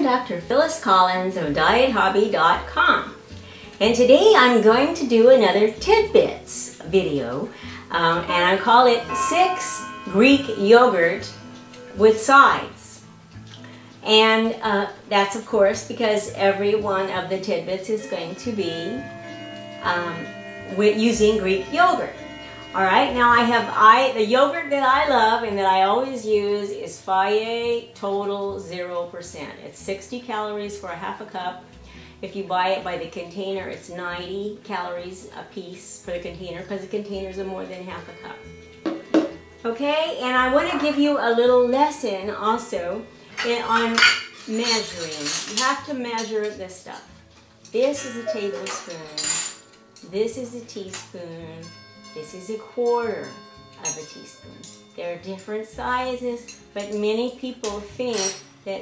Dr. Phyllis Collins of DietHobby.com, and today I'm going to do another tidbits video, and I call it 6 Greek yogurt with sides. And that's of course because every one of the tidbits is going to be using Greek yogurt. Alright, now the yogurt that I love and that I always use is Fage Total 0%. It's 60 calories for a half a cup. If you buy it by the container, it's 90 calories a piece for the container because the containers are more than half a cup. Okay, and I want to give you a little lesson also on measuring. You have to measure this stuff. This is a tablespoon. This is a teaspoon. This is a quarter of a teaspoon. There are different sizes, but many people think that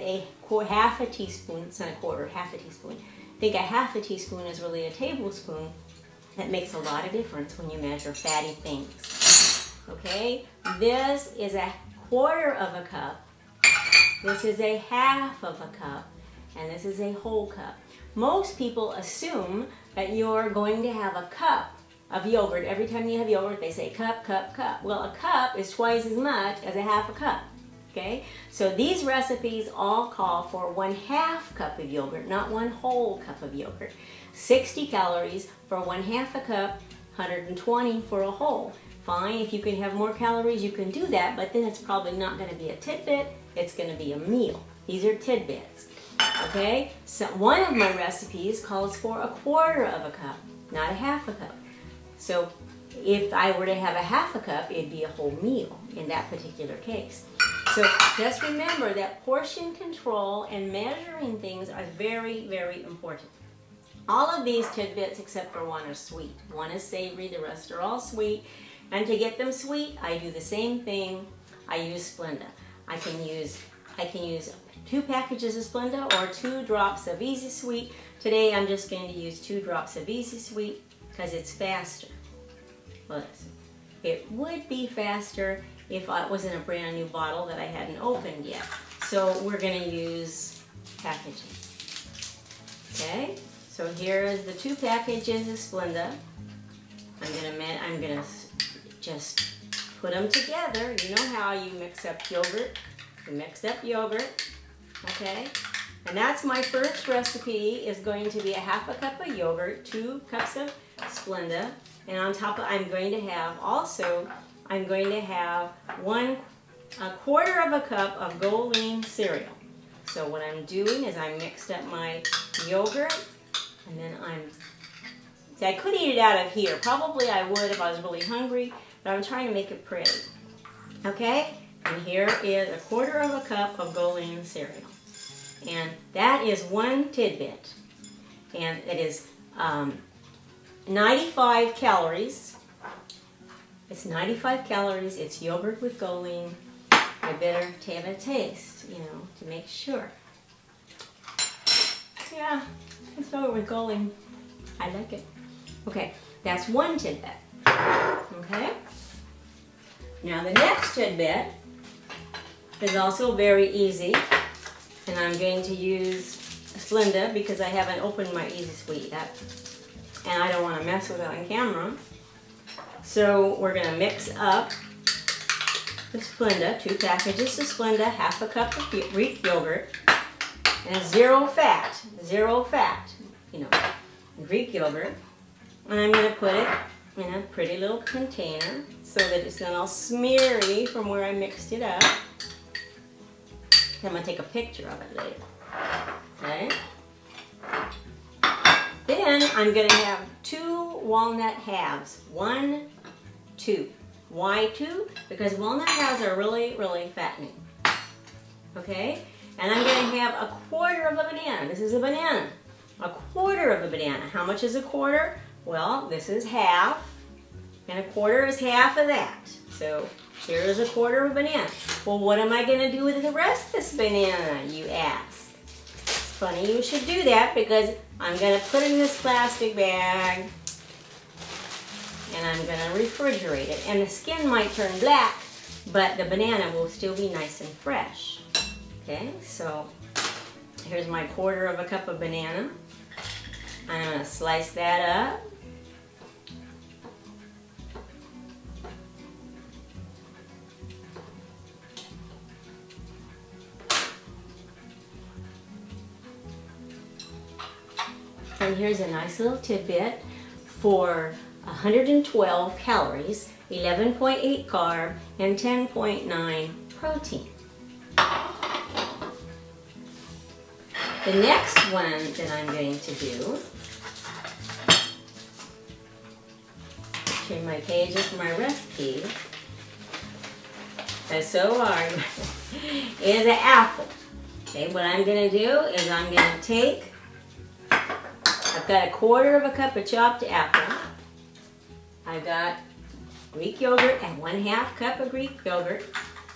half a teaspoon, it's not a quarter, half a teaspoon, think a half a teaspoon is really a tablespoon. That makes a lot of difference when you measure fatty things. Okay, this is a quarter of a cup, this is a half of a cup, and this is a whole cup. Most people assume that you're going to have a cup of yogurt. Every time you have yogurt, they say cup, cup, cup. Well, a cup is twice as much as a half a cup. Okay? So these recipes all call for 1/2 cup of yogurt, not 1 whole cup of yogurt. 60 calories for 1/2 a cup, 120 for a whole. Fine, if you can have more calories, you can do that, but then it's probably not going to be a tidbit, it's going to be a meal. These are tidbits. Okay? So one of my recipes calls for a quarter of a cup, not a half a cup. So if I were to have a half a cup, it'd be a whole meal in that particular case. So just remember that portion control and measuring things are very, very important. All of these tidbits except for one are sweet. One is savory, the rest are all sweet. And to get them sweet, I do the same thing. I use Splenda. I can use 2 packages of Splenda or 2 drops of Easy Sweet. Today I'm just going to use 2 drops of Easy Sweet because it's faster. Well, it would be faster if it was in a brand new bottle that I hadn't opened yet. So we're going to use packaging. Okay, so here is the 2 packages of Splenda. I'm gonna just put them together. You know how you mix up yogurt. You mix up yogurt. Okay, and that's my first recipe. Is going to be a half a cup of yogurt, 2 cups of Splenda, and on top of I'm going to have 1/4 of a cup of Golding cereal. So what I'm doing is I mixed up my yogurt, and then I could eat it out of here. Probably I would if I was really hungry, but I'm trying to make it pretty. Okay, and here is 1/4 of a cup of Golding cereal, and that is 1 tidbit, and it is 95 calories. It's 95 calories. It's yogurt with Golding. I better have a taste, you know, to make sure. Yeah, it's yogurt with Golding. I like it. Okay, that's 1 tidbit. Okay. Now the next tidbit is also very easy, and I'm going to use Splenda because I haven't opened my Easy Sweet yet. And I don't want to mess with it on camera. So we're going to mix up the Splenda, 2 packages of Splenda, half a cup of Greek yogurt, and 0 fat, you know, Greek yogurt. And I'm going to put it in a pretty little container so that it's not all smeary from where I mixed it up. I'm going to take a picture of it later. Okay? Then I'm going to have 2 walnut halves. 1, 2. Why 2? Because walnut halves are really, really fattening. Okay? And I'm going to have 1/4 of a banana. This is a banana. 1/4 of a banana. How much is 1/4? Well, this is half. And 1/4 is half of that. So here is 1/4 of a banana. Well, what am I going to do with the rest of this banana, you ask? It's funny you should do that because I'm going to put it in this plastic bag and I'm going to refrigerate it. And the skin might turn black, but the banana will still be nice and fresh. Okay, so Here's my 1/4 cup of banana. I'm going to slice that up. And here's a nice little tidbit for 112 calories, 11.8 carb, and 10.9 protein. The next one that I'm going to do, turn my pages for my recipe, that's so hard, is an apple. Okay, what I'm going to do is I'm going to take, I've got a 1/4 cup of chopped apple. I've got Greek yogurt and 1/2 cup of Greek yogurt.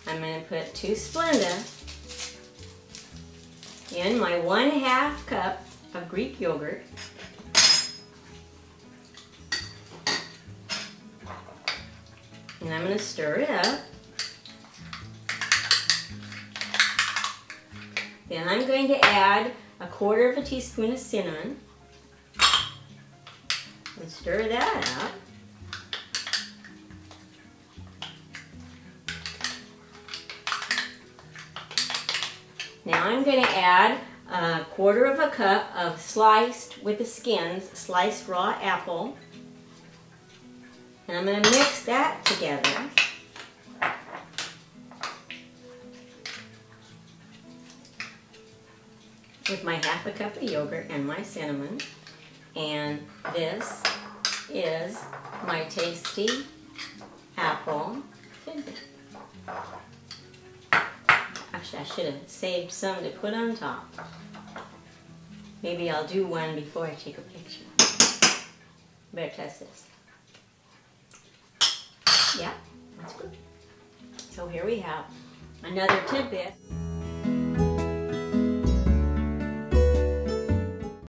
I'm going to put 2 Splenda in my 1/2 cup of Greek yogurt. And I'm going to stir it up. Then I'm going to add a 1/4 teaspoon of cinnamon. And stir that up. Now I'm going to add a 1/4 cup of sliced, with the skins, sliced raw apple. And I'm going to mix that together. With my 1/2 cup of yogurt and my cinnamon. And this is my tasty apple tidbit. Actually, I should have saved some to put on top. Maybe I'll do one before I take a picture. Better test this. Yeah, that's good. So here we have another tidbit.